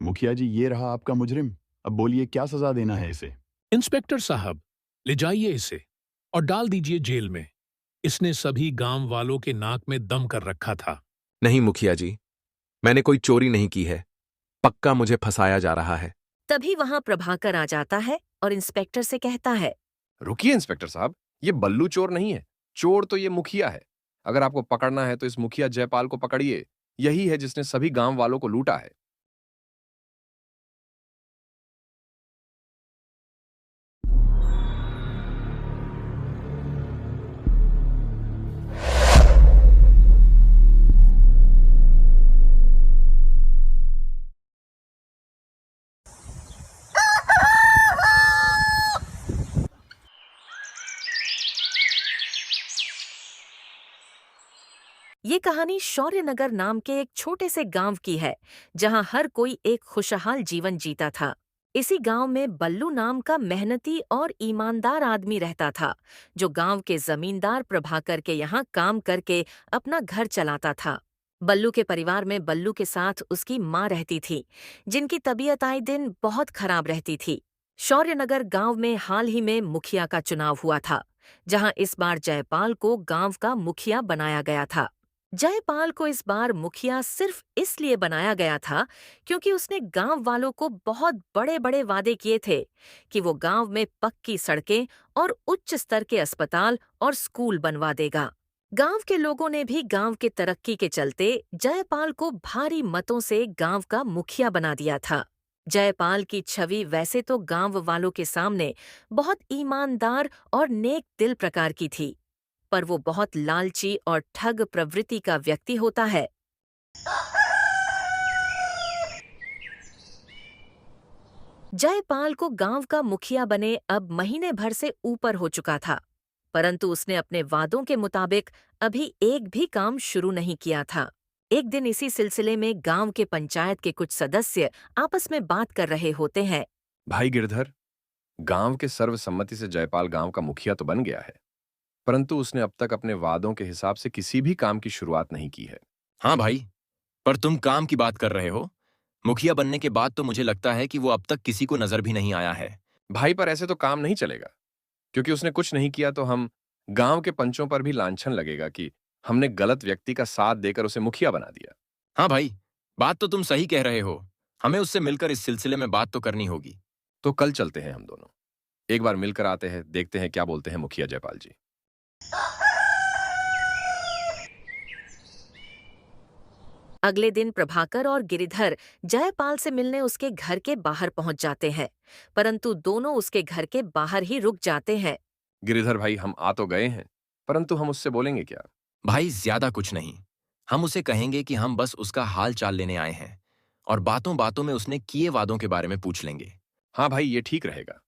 मुखिया जी, ये रहा आपका मुजरिम। अब बोलिए, क्या सजा देना है इसे? इंस्पेक्टर साहब, ले जाइए इसे और डाल दीजिए जेल में। इसने सभी गांव वालों के नाक में दम कर रखा था। नहीं मुखिया जी, मैंने कोई चोरी नहीं की है। पक्का मुझे फंसाया जा रहा है। तभी वहां प्रभाकर आ जाता है और इंस्पेक्टर से कहता है। रुकिए इंस्पेक्टर साहब, ये बल्लू चोर नहीं है। चोर तो ये मुखिया है। अगर आपको पकड़ना है तो इस मुखिया जयपाल को पकड़िए। यही है जिसने सभी गांव वालों को लूटा है। ये कहानी शौर्यनगर नाम के एक छोटे से गांव की है, जहां हर कोई एक खुशहाल जीवन जीता था। इसी गांव में बल्लू नाम का मेहनती और ईमानदार आदमी रहता था, जो गांव के जमींदार प्रभाकर के यहाँ काम करके अपना घर चलाता था। बल्लू के परिवार में बल्लू के साथ उसकी माँ रहती थी, जिनकी तबीयत आए दिन बहुत खराब रहती थी। शौर्यनगर गांव में हाल ही में मुखिया का चुनाव हुआ था, जहां इस बार जयपाल को गांव का मुखिया बनाया गया था। जयपाल को इस बार मुखिया सिर्फ इसलिए बनाया गया था क्योंकि उसने गांव वालों को बहुत बड़े बड़े वादे किए थे कि वो गांव में पक्की सड़कें और उच्च स्तर के अस्पताल और स्कूल बनवा देगा। गांव के लोगों ने भी गांव के तरक्की के चलते जयपाल को भारी मतों से गांव का मुखिया बना दिया था। जयपाल की छवि वैसे तो गांव वालों के सामने बहुत ईमानदार और नेक दिल प्रकार की थी, पर वो बहुत लालची और ठग प्रवृत्ति का व्यक्ति होता है। जयपाल को गांव का मुखिया बने अब महीने भर से ऊपर हो चुका था, परंतु उसने अपने वादों के मुताबिक अभी एक भी काम शुरू नहीं किया था। एक दिन इसी सिलसिले में गांव के पंचायत के कुछ सदस्य आपस में बात कर रहे होते हैं। भाई गिरधर, गांव के सर्वसम्मति से जयपाल गांव का मुखिया तो बन गया है, परंतु उसने अब तक अपने वादों के हिसाब से किसी भी काम की शुरुआत नहीं की है। हाँ भाई, पर तुम काम की बात कर रहे हो। मुखिया बनने के बाद तो मुझे लगता है कि वो अब तक किसी को नजर भी नहीं आया है। भाई, पर ऐसे तो काम नहीं चलेगा, क्योंकि उसने कुछ नहीं किया तो हम गांव के पंचों पर भी लांछन लगेगा कि हमने गलत व्यक्ति का साथ देकर उसे मुखिया बना दिया। हाँ भाई, बात तो तुम सही कह रहे हो। हमें उससे मिलकर इस सिलसिले में बात तो करनी होगी। तो कल चलते हैं हम दोनों। एक बार मिलकर आते हैं, देखते हैं क्या बोलते हैं मुखिया जयपाल जी। अगले दिन प्रभाकर और गिरिधर जयपाल से मिलने उसके घर के बाहर पहुंच जाते हैं, परंतु दोनों उसके घर के बाहर ही रुक जाते हैं। गिरिधर भाई, हम आ तो गए हैं, परंतु हम उससे बोलेंगे क्या? भाई ज्यादा कुछ नहीं। हम उसे कहेंगे कि हम बस उसका हाल चाल लेने आए हैं और बातों बातों में उसने किए वादों के बारे में पूछ लेंगे। हाँ भाई, ये ठीक रहेगा,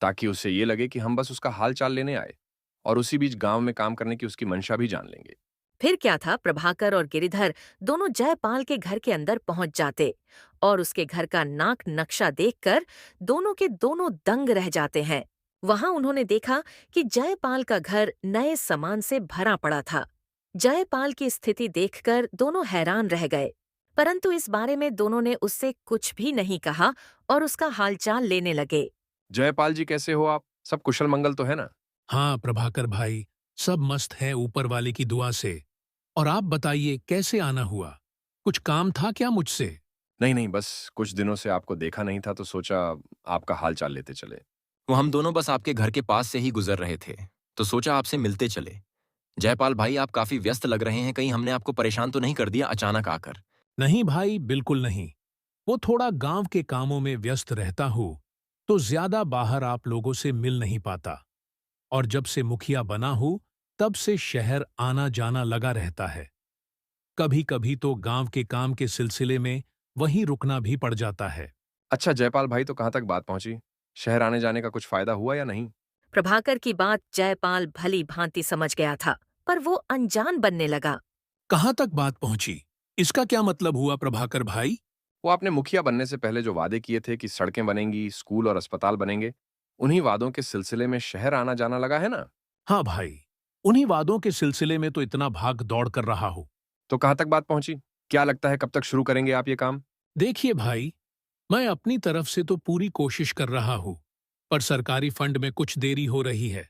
ताकि उसे ये लगे कि हम बस उसका हाल चाल लेने आए, और उसी बीच गांव में काम करने की उसकी मंशा भी जान लेंगे। फिर क्या था, प्रभाकर और गिरिधर दोनों जयपाल के घर के अंदर पहुंच जाते और उसके घर का नाक नक्शा देखकर दोनों के दोनों दंग रह जाते हैं। वहां उन्होंने देखा कि जयपाल का घर नए सामान से भरा पड़ा था। जयपाल की स्थिति देखकर दोनों हैरान रह गए, परंतु इस बारे में दोनों ने उससे कुछ भी नहीं कहा और उसका हालचाल लेने लगे। जयपाल जी, कैसे हो आप? सब कुशल मंगल तो है ना? हाँ प्रभाकर भाई, सब मस्त है ऊपर वाले की दुआ से। और आप बताइए, कैसे आना हुआ? कुछ काम था क्या मुझसे? नहीं नहीं, बस कुछ दिनों से आपको देखा नहीं था तो सोचा आपका हाल चाल लेते चले। वो हम दोनों बस आपके घर के पास से ही गुजर रहे थे, तो सोचा आपसे मिलते चले। जयपाल भाई, आप काफी व्यस्त लग रहे हैं। कहीं हमने आपको परेशान तो नहीं कर दिया अचानक आकर? नहीं भाई, बिल्कुल नहीं। वो थोड़ा गांव के कामों में व्यस्त रहता हूँ, तो ज्यादा बाहर आप लोगों से मिल नहीं पाता। और जब से मुखिया बना हूँ, तब से शहर आना जाना लगा रहता है। कभी कभी तो गांव के काम के सिलसिले में वहीं रुकना भी पड़ जाता है। अच्छा जयपाल भाई, तो कहाँ तक बात पहुंची? शहर आने जाने का कुछ फायदा हुआ या नहीं? प्रभाकर की बात जयपाल भली भांति समझ गया था, पर वो अनजान बनने लगा। कहाँ तक बात पहुंची? इसका क्या मतलब हुआ प्रभाकर भाई? वो आपने मुखिया बनने से पहले जो वादे किए थे कि सड़कें बनेंगी, स्कूल और अस्पताल बनेंगे, उन्हीं वादों के सिलसिले में शहर आना जाना लगा है ना? हाँ भाई, उन्हीं वादों के सिलसिले में तो इतना भाग दौड़ कर रहा हूँ। तो कहाँ तक बात पहुंची? क्या लगता है कब तक शुरू करेंगे आप ये काम? देखिए भाई, मैं अपनी तरफ से तो पूरी कोशिश कर रहा हूं, पर सरकारी फंड में कुछ देरी हो रही है।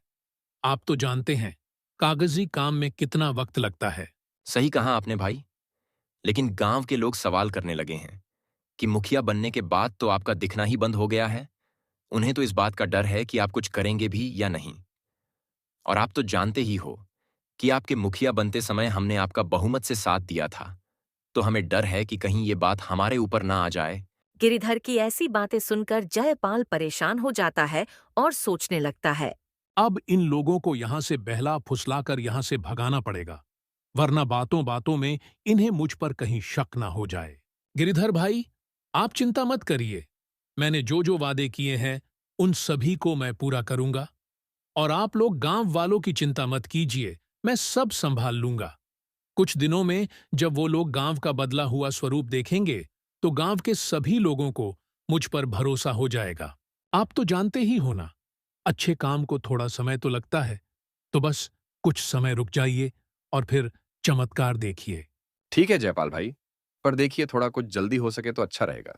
आप तो जानते हैं, कागजी काम में कितना वक्त लगता है। सही कहा आपने भाई। लेकिन गांव के लोग सवाल करने लगे हैं कि मुखिया बनने के बाद तो आपका दिखना ही बंद हो गया है। उन्हें तो इस बात का डर है कि आप कुछ करेंगे भी या नहीं। और आप तो जानते ही हो कि आपके मुखिया बनते समय हमने आपका बहुमत से साथ दिया था, तो हमें डर है कि कहीं ये बात हमारे ऊपर ना आ जाए। गिरिधर की ऐसी बातें सुनकर जयपाल परेशान हो जाता है और सोचने लगता है। अब इन लोगों को यहां से बहला फुसलाकर यहां से भगाना पड़ेगा, वरना बातों बातों में इन्हें मुझ पर कहीं शक ना हो जाए। गिरिधर भाई, आप चिंता मत करिए। मैंने जो जो वादे किए हैं उन सभी को मैं पूरा करूंगा। और आप लोग गांव वालों की चिंता मत कीजिए, मैं सब संभाल लूंगा। कुछ दिनों में जब वो लोग गांव का बदला हुआ स्वरूप देखेंगे तो गांव के सभी लोगों को मुझ पर भरोसा हो जाएगा। आप तो जानते ही हो ना, अच्छे काम को थोड़ा समय तो लगता है, तो बस कुछ समय रुक जाइए और फिर चमत्कार देखिए। ठीक है जयपाल भाई, पर देखिए थोड़ा कुछ जल्दी हो सके तो अच्छा रहेगा,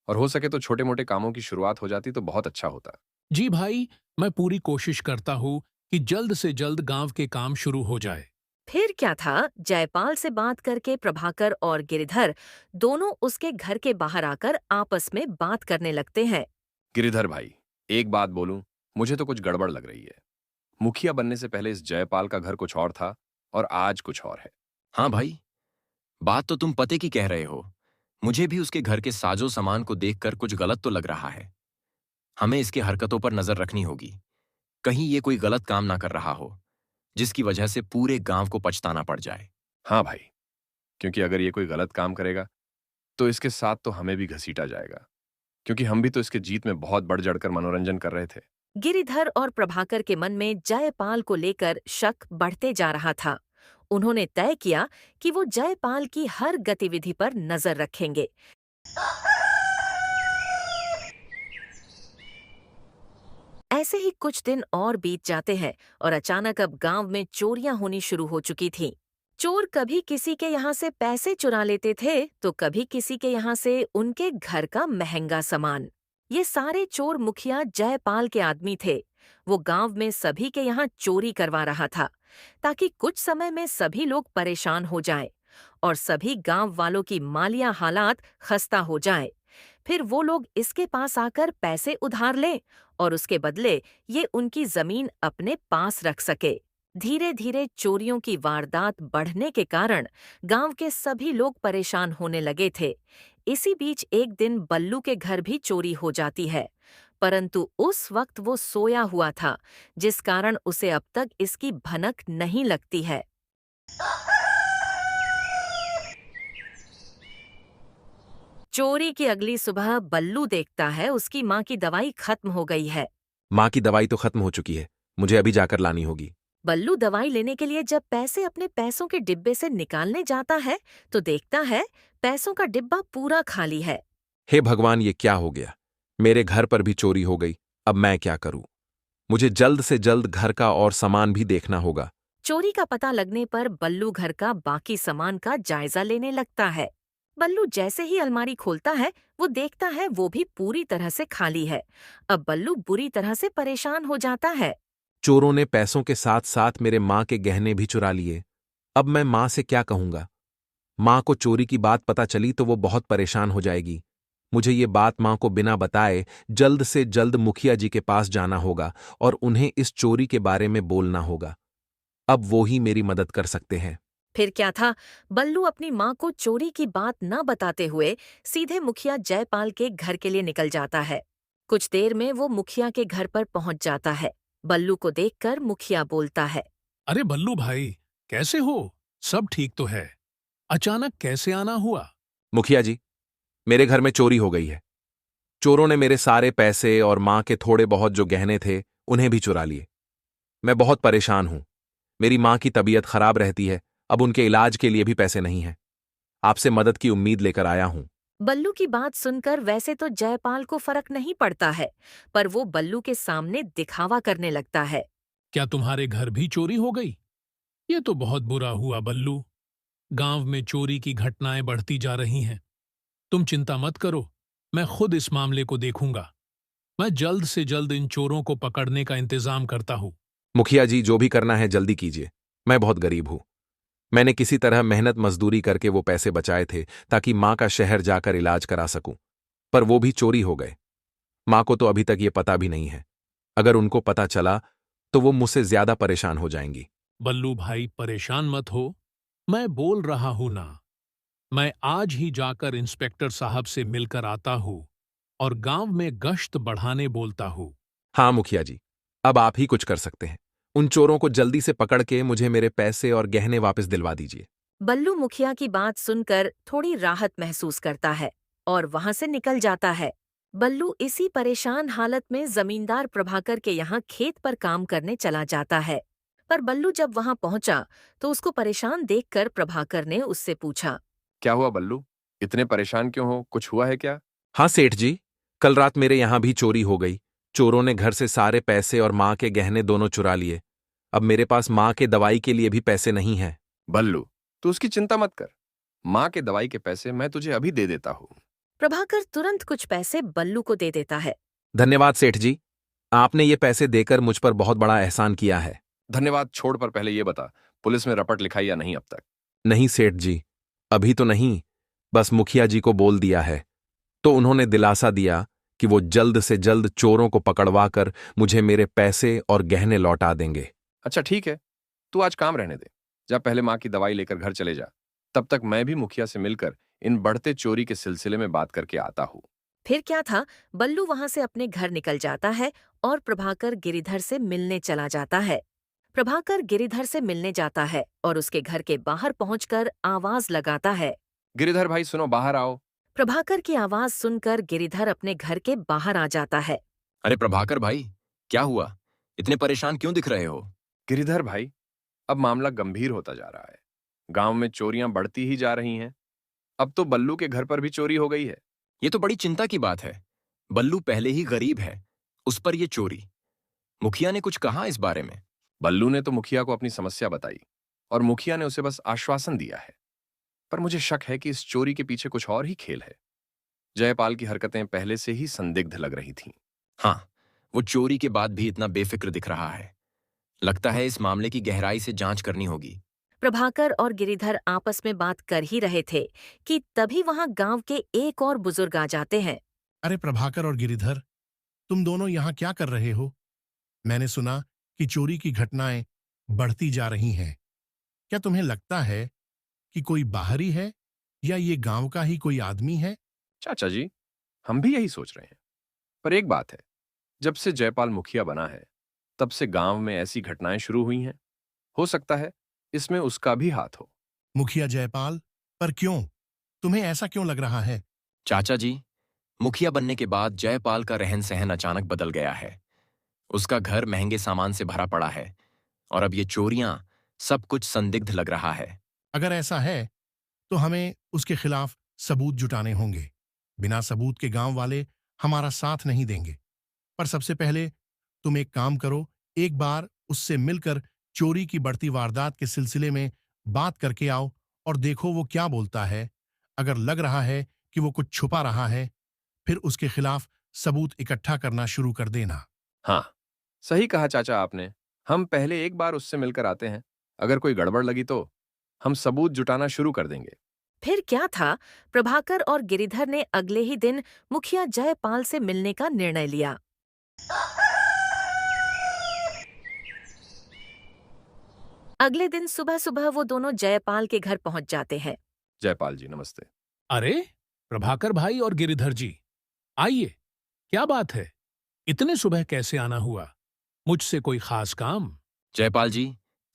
और हो सके तो छोटे मोटे कामों की शुरुआत हो जाती तो बहुत अच्छा होता। जी भाई, मैं पूरी कोशिश करता हूं कि जल्द से जल्द गांव के काम शुरू हो जाए। फिर क्या था, जयपाल से बात करके प्रभाकर और गिरिधर दोनों उसके घर के बाहर आकर आपस में बात करने लगते हैं। गिरिधर भाई, एक बात बोलूं, मुझे तो कुछ गड़बड़ लग रही है। मुखिया बनने से पहले इस जयपाल का घर कुछ और था और आज कुछ और है। हाँ भाई, बात तो तुम पते की कह रहे हो। मुझे भी उसके घर के साजो सामान को देखकर कुछ गलत तो लग रहा है। हमें इसके हरकतों पर नजर रखनी होगी, कहीं ये कोई गलत काम ना कर रहा हो जिसकी वजह से पूरे गांव को पछताना पड़ जाए। हाँ भाई, क्योंकि अगर ये कोई गलत काम करेगा तो इसके साथ तो हमें भी घसीटा जाएगा, क्योंकि हम भी तो इसके जीत में बहुत बढ़ चढ़कर मनोरंजन कर रहे थे। गिरिधर और प्रभाकर के मन में जयपाल को लेकर शक बढ़ते जा रहा था। उन्होंने तय किया कि वो जयपाल की हर गतिविधि पर नजर रखेंगे। ऐसे ही कुछ दिन और बीत जाते हैं और अचानक अब गांव में चोरियां होनी शुरू हो चुकी थीं। चोर कभी किसी के यहाँ से पैसे चुरा लेते थे तो कभी किसी के यहाँ से उनके घर का महंगा सामान। ये सारे चोर मुखिया जयपाल के आदमी थे। वो गांव में सभी के यहाँ चोरी करवा रहा था ताकि कुछ समय में सभी लोग परेशान हो जाएं और सभी गांव वालों की मालिया हालात खस्ता हो जाए। फिर वो लोग इसके पास आकर पैसे उधार लें और उसके बदले ये उनकी जमीन अपने पास रख सके। धीरे धीरे चोरियों की वारदात बढ़ने के कारण गांव के सभी लोग परेशान होने लगे थे। इसी बीच एक दिन बल्लू के घर भी चोरी हो जाती है, परंतु उस वक्त वो सोया हुआ था, जिस कारण उसे अब तक इसकी भनक नहीं लगती है। चोरी की अगली सुबह बल्लू देखता है उसकी माँ की दवाई खत्म हो गई है। माँ की दवाई तो खत्म हो चुकी है, मुझे अभी जाकर लानी होगी। बल्लू दवाई लेने के लिए जब पैसे अपने पैसों के डिब्बे से निकालने जाता है तो देखता है पैसों का डिब्बा पूरा खाली है। हे भगवान, ये क्या हो गया? मेरे घर पर भी चोरी हो गई। अब मैं क्या करूं? मुझे जल्द से जल्द घर का और सामान भी देखना होगा। चोरी का पता लगने पर बल्लू घर का बाकी सामान का जायजा लेने लगता है। बल्लू जैसे ही अलमारी खोलता है वो देखता है वो भी पूरी तरह से खाली है। अब बल्लू बुरी तरह से परेशान हो जाता है। चोरों ने पैसों के साथ साथ मेरे माँ के गहने भी चुरा लिए। अब मैं माँ से क्या कहूंगा? माँ को चोरी की बात पता चली तो वो बहुत परेशान हो जाएगी। मुझे ये बात माँ को बिना बताए जल्द से जल्द मुखिया जी के पास जाना होगा और उन्हें इस चोरी के बारे में बोलना होगा। अब वो ही मेरी मदद कर सकते हैं। फिर क्या था, बल्लू अपनी माँ को चोरी की बात न बताते हुए सीधे मुखिया जयपाल के घर के लिए निकल जाता है। कुछ देर में वो मुखिया के घर पर पहुंच जाता है। बल्लू को देखकर मुखिया बोलता है, अरे बल्लू भाई, कैसे हो? सब ठीक तो है? अचानक कैसे आना हुआ? मुखिया जी, मेरे घर में चोरी हो गई है। चोरों ने मेरे सारे पैसे और माँ के थोड़े बहुत जो गहने थे उन्हें भी चुरा लिए। मैं बहुत परेशान हूं। मेरी माँ की तबीयत खराब रहती है, अब उनके इलाज के लिए भी पैसे नहीं हैं। आपसे मदद की उम्मीद लेकर आया हूं। बल्लू की बात सुनकर वैसे तो जयपाल को फर्क नहीं पड़ता है, पर वो बल्लू के सामने दिखावा करने लगता है। क्या तुम्हारे घर भी चोरी हो गई? ये तो बहुत बुरा हुआ बल्लू। गांव में चोरी की घटनाएं बढ़ती जा रही हैं। तुम चिंता मत करो, मैं खुद इस मामले को देखूंगा। मैं जल्द से जल्द इन चोरों को पकड़ने का इंतजाम करता हूं। मुखिया जी, जो भी करना है जल्दी कीजिए। मैं बहुत गरीब हूं। मैंने किसी तरह मेहनत मजदूरी करके वो पैसे बचाए थे ताकि माँ का शहर जाकर इलाज करा सकूं, पर वो भी चोरी हो गए। माँ को तो अभी तक ये पता भी नहीं है। अगर उनको पता चला तो वो मुझसे ज्यादा परेशान हो जाएंगी। बल्लू भाई, परेशान मत हो, मैं बोल रहा हूं ना। मैं आज ही जाकर इंस्पेक्टर साहब से मिलकर आता हूं और गांव में गश्त बढ़ाने बोलता हूं। हाँ मुखिया जी, अब आप ही कुछ कर सकते हैं। उन चोरों को जल्दी से पकड़ के मुझे मेरे पैसे और गहने वापस दिलवा दीजिए। बल्लू मुखिया की बात सुनकर थोड़ी राहत महसूस करता है और वहां से निकल जाता है। बल्लू इसी परेशान हालत में जमींदार प्रभाकर के यहाँ खेत पर काम करने चला जाता है। पर बल्लू जब वहां पहुंचा तो उसको परेशान देखकर प्रभाकर ने उससे पूछा। क्या हुआ बल्लू? इतने परेशान क्यों हो? कुछ हुआ है क्या? हाँ सेठ जी, कल रात मेरे यहां भी चोरी हो गई। चोरों ने घर से सारे पैसे और माँ के गहने दोनों चुरा लिए। अब मेरे पास माँ के दवाई के लिए भी पैसे नहीं हैं। बल्लू, तू उसकी चिंता मत कर। माँ के दवाई के पैसे मैं तुझे अभी दे देता हूँ। प्रभाकर तुरंत कुछ पैसे बल्लू को दे देता है। धन्यवाद सेठ जी, आपने ये पैसे देकर मुझ पर बहुत बड़ा एहसान किया है। धन्यवाद छोड़, पर पहले ये बता, पुलिस में रपट लिखाई या नहीं अब तक? नहीं सेठ जी, अभी तो नहीं। बस मुखिया जी को बोल दिया है, तो उन्होंने दिलासा दिया कि वो जल्द से जल्द चोरों को पकड़वा कर मुझे मेरे पैसे और गहने लौटा देंगे। अच्छा ठीक है, तू आज काम रहने दे। जा पहले माँ की दवाई लेकर घर चले जा। तब तक मैं भी मुखिया से मिलकर इन बढ़ते चोरी के सिलसिले में बात करके आता हूँ। फिर क्या था, बल्लू वहां से अपने घर निकल जाता है और प्रभाकर गिरिधर से मिलने चला जाता है। प्रभाकर गिरिधर से मिलने जाता है और उसके घर के बाहर पहुंचकर आवाज लगाता है। गिरिधर भाई सुनो, बाहर आओ। प्रभाकर की आवाज सुनकर गिरिधर अपने घर के बाहर आ जाता है। अरे प्रभाकर भाई, क्या हुआ? इतने परेशान क्यों दिख रहे हो? गिरिधर भाई, अब मामला गंभीर होता जा रहा है। गांव में चोरियां बढ़ती ही जा रही हैं। अब तो बल्लू के घर पर भी चोरी हो गई है। ये तो बड़ी चिंता की बात है। बल्लू पहले ही गरीब है, उस पर ये चोरी। मुखिया ने कुछ कहा इस बारे में? बल्लू ने तो मुखिया को अपनी समस्या बताई और मुखिया ने उसे बस आश्वासन दिया है। पर मुझे शक है कि इस चोरी के पीछे कुछ और ही खेल है। जयपाल की हरकतें पहले से ही संदिग्ध लग रही थीं। हाँ, वो चोरी के बाद भी इतना बेफिक्र दिख रहा है। लगता है इस मामले की गहराई से जांच करनी होगी। प्रभाकर और गिरिधर आपस में बात कर ही रहे थे कि तभी वहां गांव के एक और बुजुर्ग आ जाते हैं। अरे प्रभाकर और गिरिधर, तुम दोनों यहाँ क्या कर रहे हो? मैंने सुना कि चोरी की घटनाएं बढ़ती जा रही हैं। क्या तुम्हें लगता है कि कोई बाहरी है या ये गांव का ही कोई आदमी है? चाचा जी, हम भी यही सोच रहे हैं। पर एक बात है, जब से जयपाल मुखिया बना है तब से गांव में ऐसी घटनाएं शुरू हुई हैं। हो सकता है इसमें उसका भी हाथ हो। मुखिया जयपाल, पर क्यों? तुम्हें ऐसा क्यों लग रहा है? चाचा जी, मुखिया बनने के बाद जयपाल का रहन सहन अचानक बदल गया है। उसका घर महंगे सामान से भरा पड़ा है और अब ये चोरियां, सब कुछ संदिग्ध लग रहा है। अगर ऐसा है तो हमें उसके खिलाफ सबूत जुटाने होंगे। बिना सबूत के गांव वाले हमारा साथ नहीं देंगे। पर सबसे पहले तुम एक काम करो, एक बार उससे मिलकर चोरी की बढ़ती वारदात के सिलसिले में बात करके आओ और देखो वो क्या बोलता है। अगर लग रहा है कि वो कुछ छुपा रहा है, फिर उसके खिलाफ सबूत इकट्ठा करना शुरू कर देना। हाँ, सही कहा चाचा आपने। हम पहले एक बार उससे मिलकर आते हैं। अगर कोई गड़बड़ लगी तो हम सबूत जुटाना शुरू कर देंगे। फिर क्या था, प्रभाकर और गिरिधर ने अगले ही दिन मुखिया जयपाल से मिलने का निर्णय लिया। अगले दिन सुबह सुबह वो दोनों जयपाल के घर पहुंच जाते हैं। जयपाल जी नमस्ते। अरे प्रभाकर भाई और गिरिधर जी, आइए। क्या बात है, इतने सुबह कैसे आना हुआ? मुझसे कोई खास काम? जयपाल जी,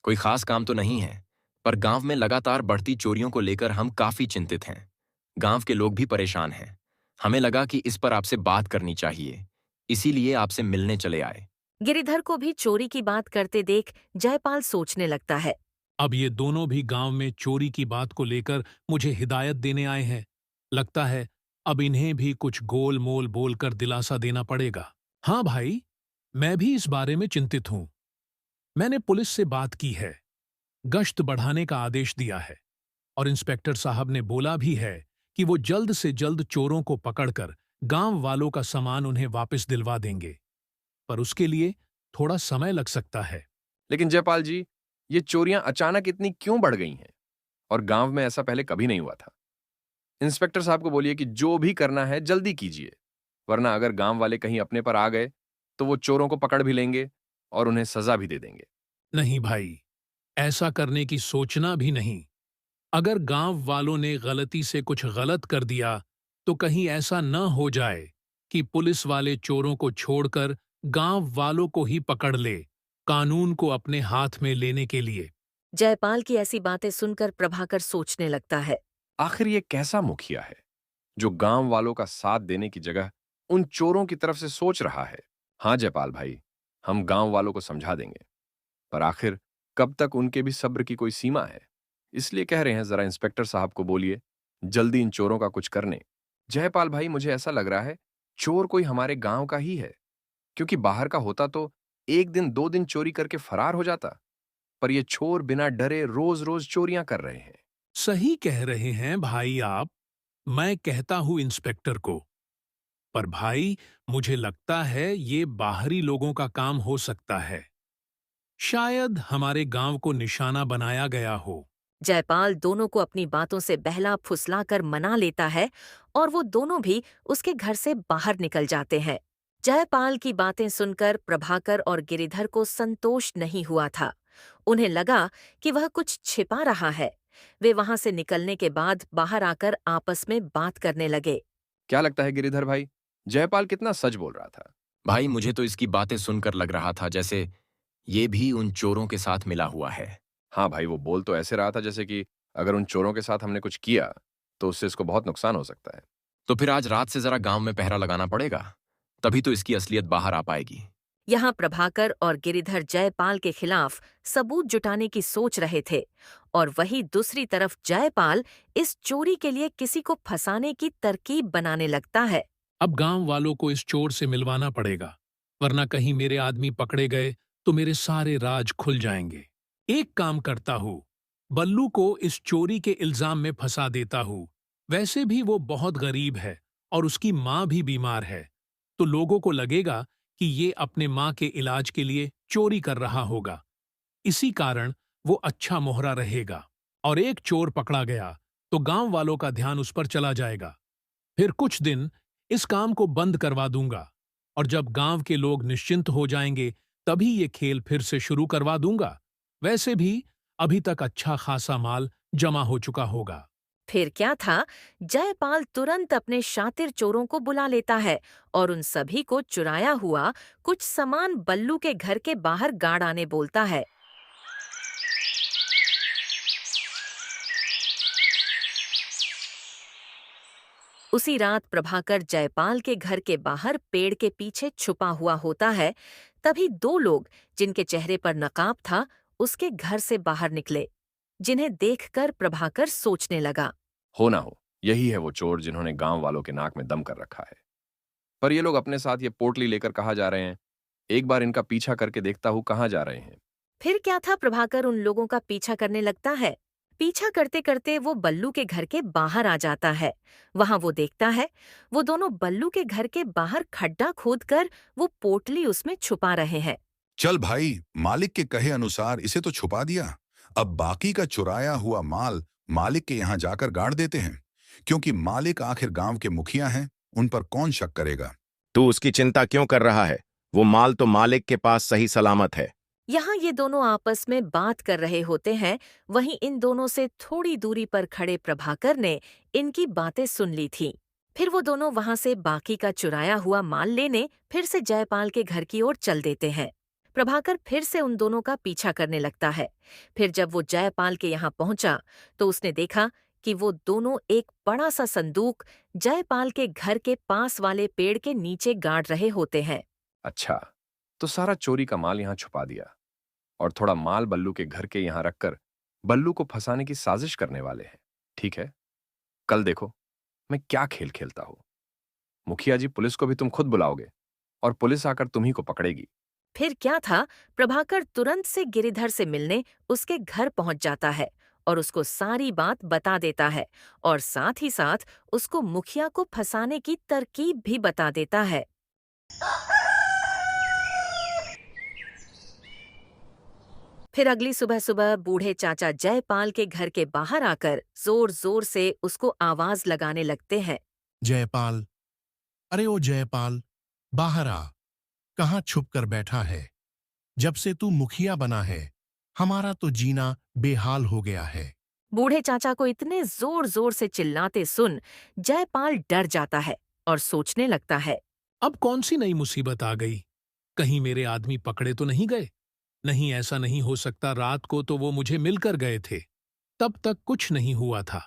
कोई खास काम तो नहीं है, पर गांव में लगातार बढ़ती चोरियों को लेकर हम काफी चिंतित हैं। गांव के लोग भी परेशान हैं। हमें लगा कि इस पर आपसे बात करनी चाहिए, इसीलिए आपसे मिलने चले आए। गिरिधर को भी चोरी की बात करते देख जयपाल सोचने लगता है। अब ये दोनों भी गांव में चोरी की बात को लेकर मुझे हिदायत देने आए हैं। लगता है अब इन्हें भी कुछ गोल मोल बोलकर दिलासा देना पड़ेगा। हाँ भाई, मैं भी इस बारे में चिंतित हूं। मैंने पुलिस से बात की है, गश्त बढ़ाने का आदेश दिया है और इंस्पेक्टर साहब ने बोला भी है कि वो जल्द से जल्द चोरों को पकड़कर गांव वालों का सामान उन्हें वापस दिलवा देंगे, पर उसके लिए थोड़ा समय लग सकता है। लेकिन जयपाल जी, ये चोरियां अचानक इतनी क्यों बढ़ गई हैं? और गांव में ऐसा पहले कभी नहीं हुआ था। इंस्पेक्टर साहब को बोलिए कि जो भी करना है जल्दी कीजिए, वरना अगर गांव वाले कहीं अपने पर आ गए तो वो चोरों को पकड़ भी लेंगे और उन्हें सजा भी दे देंगे। नहीं भाई, ऐसा करने की सोचना भी नहीं। अगर गांव वालों ने गलती से कुछ गलत कर दिया तो कहीं ऐसा न हो जाए कि पुलिस वाले चोरों को छोड़कर गांव वालों को ही पकड़ ले, कानून को अपने हाथ में लेने के लिए। जयपाल की ऐसी बातें सुनकर प्रभाकर सोचने लगता है। आखिर ये कैसा मुखिया है जो गांव वालों का साथ देने की जगह उन चोरों की तरफ से सोच रहा है? हाँ जयपाल भाई, हम गांव वालों को समझा देंगे, पर आखिर कब तक उनके भी सब्र की कोई सीमा है। इसलिए कह रहे हैं जरा इंस्पेक्टर साहब को बोलिए जल्दी इन चोरों का कुछ करने। जयपाल भाई, मुझे ऐसा लग रहा है चोर कोई हमारे गांव का ही है, क्योंकि बाहर का होता तो एक दिन दो दिन चोरी करके फरार हो जाता, पर ये चोर बिना डरे रोज रोज चोरियां कर रहे हैं। सही कह रहे हैं भाई आप, मैं कहता हूं इंस्पेक्टर को। पर भाई, मुझे लगता है ये बाहरी लोगों का काम हो सकता है। शायद हमारे गांव को निशाना बनाया गया हो। जयपाल दोनों को अपनी बातों से बहला फुसलाकर मना लेता है और वो दोनों भी उसके घर से बाहर निकल जाते हैं। जयपाल की बातें सुनकर प्रभाकर और गिरिधर को संतोष नहीं हुआ था। उन्हें लगा कि वह कुछ छिपा रहा है। वे वहां से निकलने के बाद बाहर आकर आपस में बात करने लगे। क्या लगता है गिरिधर भाई, जयपाल कितना सच बोल रहा था? भाई, मुझे तो इसकी बातें सुनकर लग रहा था जैसे ये भी उन चोरों के साथ मिला हुआ है। हाँ भाई, वो बोल तो ऐसे रहा था जैसे कि अगर उन चोरों के साथ हमने कुछ किया तो उससे इसको बहुत नुकसान हो सकता है। तो फिर आज रात से जरा गांव में पहरा लगाना पड़ेगा, तभी तो इसकी असलियत बाहर आ पाएगी। यहाँ प्रभाकर और गिरिधर जयपाल के खिलाफ सबूत जुटाने की सोच रहे थे और वहीं दूसरी तरफ जयपाल इस चोरी के लिए किसी को फंसाने की तरकीब बनाने लगता है। अब गांव वालों को इस चोर से मिलवाना पड़ेगा, वरना कहीं मेरे आदमी पकड़े गए तो मेरे सारे राज खुल जाएंगे। एक काम करता हूँ, बल्लू को इस चोरी के इल्जाम में फंसा देता हूँ। वैसे भी वो बहुत गरीब है और उसकी माँ भी बीमार है, तो लोगों को लगेगा कि ये अपने माँ के इलाज के लिए चोरी कर रहा होगा। इसी कारण वो अच्छा मोहरा रहेगा और एक चोर पकड़ा गया तो गांव वालों का ध्यान उस पर चला जाएगा। फिर कुछ दिन इस काम को बंद करवा दूंगा और जब गांव के लोग निश्चिंत हो जाएंगे तभी ये खेल फिर से शुरू करवा दूंगा। वैसे भी अभी तक अच्छा खासा माल जमा हो चुका होगा। फिर क्या था, जयपाल तुरंत अपने शातिर चोरों को बुला लेता है और उन सभी को चुराया हुआ कुछ सामान बल्लू के घर के बाहर गाड़ आने बोलता है। उसी रात प्रभाकर जयपाल के घर के बाहर पेड़ के पीछे छुपा हुआ होता है। तभी दो लोग, जिनके चेहरे पर नकाब था, उसके घर से बाहर निकले, जिन्हें देखकर प्रभाकर सोचने लगा। हो ना हो, यही है वो चोर जिन्होंने गांव वालों के नाक में दम कर रखा है। पर ये लोग अपने साथ ये पोटली लेकर कहाँ जा रहे हैं? एक बार इनका पीछा करके देखता हूँ कहाँ जा रहे हैं। फिर क्या था, प्रभाकर उन लोगों का पीछा करने लगता है। पीछा करते करते वो बल्लू के घर के बाहर आ जाता है। वहां वो देखता है, वो दोनों बल्लू के घर के बाहर खड्डा खोदकर वो पोटली उसमें छुपा रहे हैं। चल भाई, मालिक के कहे अनुसार इसे तो छुपा दिया। अब बाकी का चुराया हुआ माल मालिक के यहाँ जाकर गाड़ देते हैं, क्योंकि मालिक आखिर गांव के मुखिया हैं, उन पर कौन शक करेगा। तू उसकी चिंता क्यों कर रहा है? वो माल तो मालिक के पास सही सलामत है। यहाँ ये दोनों आपस में बात कर रहे होते हैं। वहीं इन दोनों से थोड़ी दूरी पर खड़े प्रभाकर ने इनकी बातें सुन ली थी। फिर वो दोनों वहां से बाकी का चुराया हुआ माल लेने फिर से जयपाल के घर की ओर चल देते हैं। प्रभाकर फिर से उन दोनों का पीछा करने लगता है। फिर जब वो जयपाल के यहाँ पहुंचा तो उसने देखा कि वो दोनों एक बड़ा सा संदूक जयपाल के घर के पास वाले पेड़ के नीचे गाड़ रहे होते हैं। अच्छा, तो सारा चोरी का माल यहाँ छुपा दिया और थोड़ा माल बल्लू के घर के यहाँ रखकर बल्लू को फंसाने की साजिश करने वाले हैं। ठीक है, कल देखो मैं क्या खेल खेलता हूं। मुखिया जी, पुलिस को भी तुम खुद बुलाओगे और पुलिस आकर तुम्ही को पकड़ेगी। फिर क्या था, प्रभाकर तुरंत से गिरिधर से मिलने उसके घर पहुंच जाता है और उसको सारी बात बता देता है और साथ ही साथ उसको मुखिया को फंसाने की तरकीब भी बता देता है। फिर अगली सुबह सुबह बूढ़े चाचा जयपाल के घर के बाहर आकर जोर जोर से उसको आवाज लगाने लगते हैं। जयपाल, अरे ओ जयपाल, बाहर आ। कहाँ छुप कर बैठा है? जब से तू मुखिया बना है, हमारा तो जीना बेहाल हो गया है। बूढ़े चाचा को इतने जोर जोर से चिल्लाते सुन जयपाल डर जाता है और सोचने लगता है। अब कौन सी नई मुसीबत आ गई? कहीं मेरे आदमी पकड़े तो नहीं गए? नहीं, ऐसा नहीं हो सकता। रात को तो वो मुझे मिलकर गए थे, तब तक कुछ नहीं हुआ था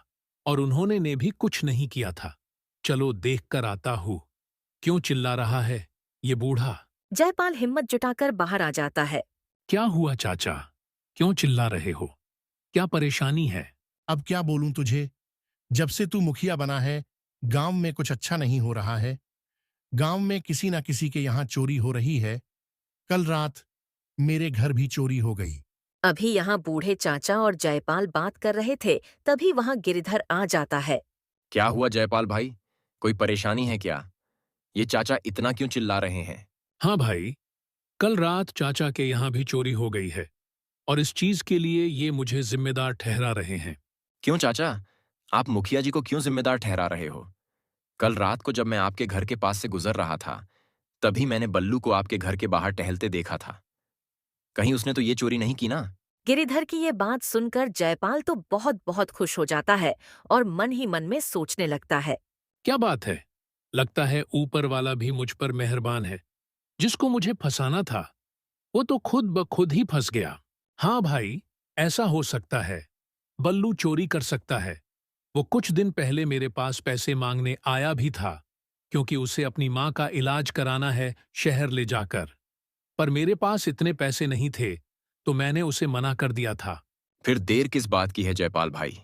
और उन्होंने ने भी कुछ नहीं किया था। चलो देख कर आता हूँ। क्यों चिल्ला रहा है ये बूढ़ा? जयपाल हिम्मत जुटाकर बाहर आ जाता है। क्या हुआ चाचा? क्यों चिल्ला रहे हो? क्या परेशानी है? अब क्या बोलूं तुझे? जब से तू मुखिया बना है, गांव में कुछ अच्छा नहीं हो रहा है। गांव में किसी ना किसी के यहाँ चोरी हो रही है। कल रात मेरे घर भी चोरी हो गई। अभी यहाँ बूढ़े चाचा और जयपाल बात कर रहे थे, तभी वहाँ गिरधर आ जाता है। क्या हुआ जयपाल भाई? कोई परेशानी है क्या? ये चाचा इतना क्यों चिल्ला रहे हैं? हाँ भाई, कल रात चाचा के यहाँ भी चोरी हो गई है और इस चीज के लिए ये मुझे जिम्मेदार ठहरा रहे हैं। क्यों चाचा? आप मुखिया जी को क्यों जिम्मेदार ठहरा रहे हो? कल रात को जब मैं आपके घर के पास से गुजर रहा था, तभी मैंने बल्लू को आपके घर के बाहर टहलते देखा था। कहीं उसने तो ये चोरी नहीं की ना? गिरिधर की ये बात सुनकर जयपाल तो बहुत बहुत खुश हो जाता है और मन ही मन में सोचने लगता है। क्या बात है? लगता है ऊपर वाला भी मुझ पर मेहरबान है। जिसको मुझे फंसाना था वो तो खुद ब खुद ही फंस गया। हाँ भाई, ऐसा हो सकता है। बल्लू चोरी कर सकता है। वो कुछ दिन पहले मेरे पास पैसे मांगने आया भी था, क्योंकि उसे अपनी माँ का इलाज कराना है शहर ले जाकर। पर मेरे पास इतने पैसे नहीं थे, तो मैंने उसे मना कर दिया था। फिर देर किस बात की है जयपाल भाई?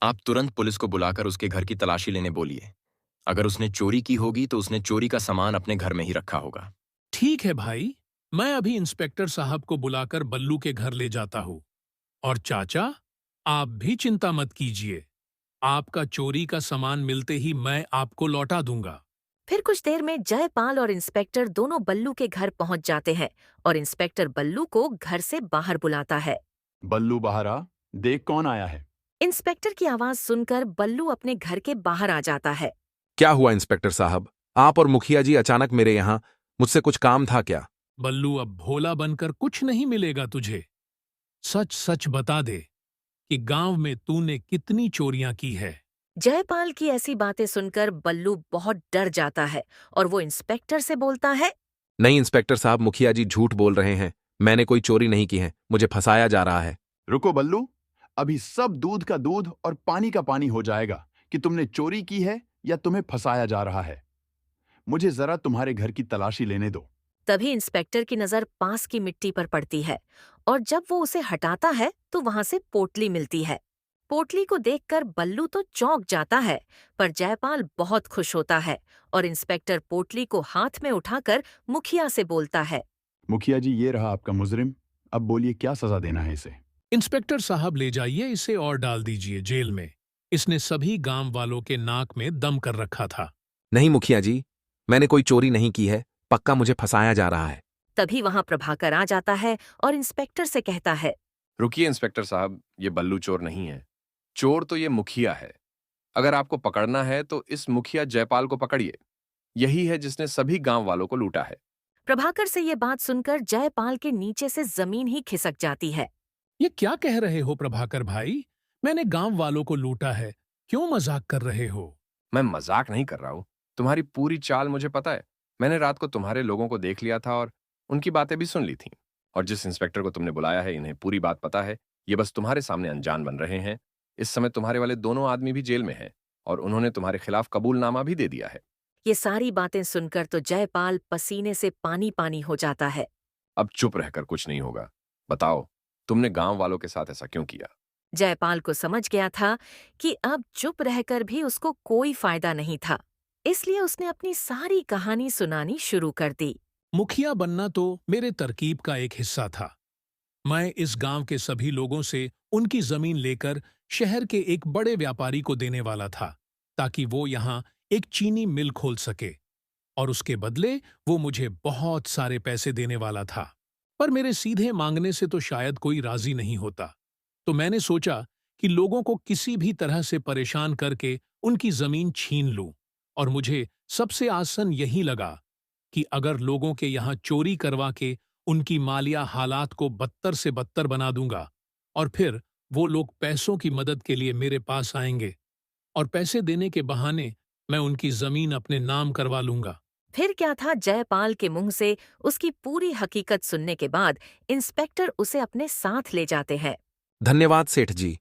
आप तुरंत पुलिस को बुलाकर उसके घर की तलाशी लेने बोलिए। अगर उसने चोरी की होगी तो उसने चोरी का सामान अपने घर में ही रखा होगा। ठीक है भाई, मैं अभी इंस्पेक्टर साहब को बुलाकर बल्लू के घर ले जाता हूँ। और चाचा, आप भी चिंता मत कीजिए। आपका चोरी का सामान मिलते ही मैं आपको लौटा दूंगा। फिर कुछ देर में जयपाल और इंस्पेक्टर दोनों बल्लू के घर पहुंच जाते हैं और इंस्पेक्टर बल्लू को घर से बाहर बुलाता है। बल्लू बाहर आ, देख कौन आया है। इंस्पेक्टर की आवाज सुनकर बल्लू अपने घर के बाहर आ जाता है। क्या हुआ इंस्पेक्टर साहब? आप और मुखिया जी अचानक मेरे यहाँ? मुझसे कुछ काम था क्या? बल्लू, अब भोला बनकर कुछ नहीं मिलेगा तुझे। सच सच बता दे कि गांव में तूने कितनी चोरियां की है। जयपाल की ऐसी बातें सुनकर बल्लू बहुत डर जाता है और वो इंस्पेक्टर से बोलता है। नहीं इंस्पेक्टर साहब, मुखिया जी झूठ बोल रहे हैं। मैंने कोई चोरी नहीं की है। मुझे फंसाया जा रहा है। रुको बल्लू, अभी सब दूध का दूध और पानी का पानी हो जाएगा कि तुमने चोरी की है या तुम्हें फंसाया जा रहा है। मुझे जरा तुम्हारे घर की तलाशी लेने दो। तभी इंस्पेक्टर की नजर पास की मिट्टी पर पड़ती है और जब वो उसे हटाता है तो वहां से पोटली मिलती है। पोटली को देखकर बल्लू तो चौंक जाता है, पर जयपाल बहुत खुश होता है और इंस्पेक्टर पोटली को हाथ में उठाकर मुखिया से बोलता है। मुखिया जी, ये रहा आपका मुजरिम। अब बोलिए क्या सजा देना है इसे। इंस्पेक्टर साहब, ले जाइए इसे और डाल दीजिए जेल में। इसने सभी गांव वालों के नाक में दम कर रखा था। नहीं मुखिया जी, मैंने कोई चोरी नहीं की है। पक्का मुझे फंसाया जा रहा है। तभी वहां प्रभाकर आ जाता है और इंस्पेक्टर से कहता है। रुकिए इंस्पेक्टर साहब, ये बल्लू चोर नहीं है। चोर तो ये मुखिया है। अगर आपको पकड़ना है तो इस मुखिया जयपाल को पकड़िए। यही है जिसने सभी गांव वालों को लूटा है। प्रभाकर से ये बात सुनकर जयपाल के नीचे से जमीन ही खिसक जाती है। ये क्या कह रहे हो प्रभाकर भाई? मैंने गांव वालों को लूटा है। क्यों मजाक कर रहे हो? मैं मजाक नहीं कर रहा हूं। तुम्हारी पूरी चाल मुझे पता है। मैंने रात को तुम्हारे लोगों को देख लिया था और उनकी बातें भी सुन ली थी। और जिस इंस्पेक्टर को तुमने बुलाया है, इन्हें पूरी बात पता है। ये बस तुम्हारे सामने अनजान बन रहे हैं। इस समय तुम्हारे वाले दोनों आदमी भी जेल में हैं और उन्होंने तुम्हारे खिलाफ कबूलनामा भी दे दिया है। ये सारी बातें सुनकर तो जयपाल पसीने से पानी पानी हो जाता है। अब चुप रहकर कुछ नहीं होगा। बताओ, तुमने गांव वालों के साथ ऐसा क्यों किया? जयपाल को समझ गया था कि अब चुप रहकर भी उसको कोई फायदा नहीं था, इसलिए उसने अपनी सारी कहानी सुनानी शुरू कर दी। मुखिया बनना तो मेरे तरकीब का एक हिस्सा था। मैं इस गांव के सभी लोगों से उनकी जमीन लेकर शहर के एक बड़े व्यापारी को देने वाला था, ताकि वो यहाँ एक चीनी मिल खोल सके, और उसके बदले वो मुझे बहुत सारे पैसे देने वाला था। पर मेरे सीधे मांगने से तो शायद कोई राजी नहीं होता। तो मैंने सोचा कि लोगों को किसी भी तरह से परेशान करके उनकी जमीन छीन लूं, और मुझे सबसे आसान यही लगा कि अगर लोगों के यहाँ चोरी करवा के उनकी मालिया हालात को बदतर से बदतर बना दूंगा, और फिर वो लोग पैसों की मदद के लिए मेरे पास आएंगे, और पैसे देने के बहाने मैं उनकी जमीन अपने नाम करवा लूंगा। फिर क्या था, जयपाल के मुंह से उसकी पूरी हकीकत सुनने के बाद इंस्पेक्टर उसे अपने साथ ले जाते हैं। धन्यवाद सेठ जी।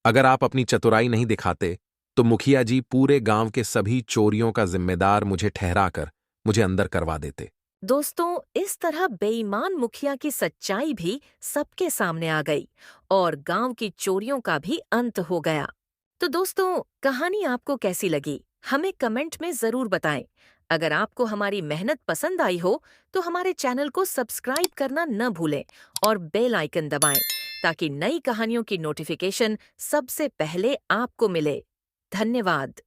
अगर आप अपनी चतुराई नहीं दिखाते तो मुखिया जी पूरे गांव के सभी चोरियों का जिम्मेदार मुझे ठहराकर मुझे अंदर करवा देते। दोस्तों, इस तरह बेईमान मुखिया की सच्चाई भी सबके सामने आ गई और गांव की चोरियों का भी अंत हो गया। तो दोस्तों, कहानी आपको कैसी लगी हमें कमेंट में जरूर बताएं। अगर आपको हमारी मेहनत पसंद आई हो तो हमारे चैनल को सब्सक्राइब करना न भूलें और बेल आइकन दबाएं, ताकि नई कहानियों की नोटिफिकेशन सबसे पहले आपको मिले। धन्यवाद।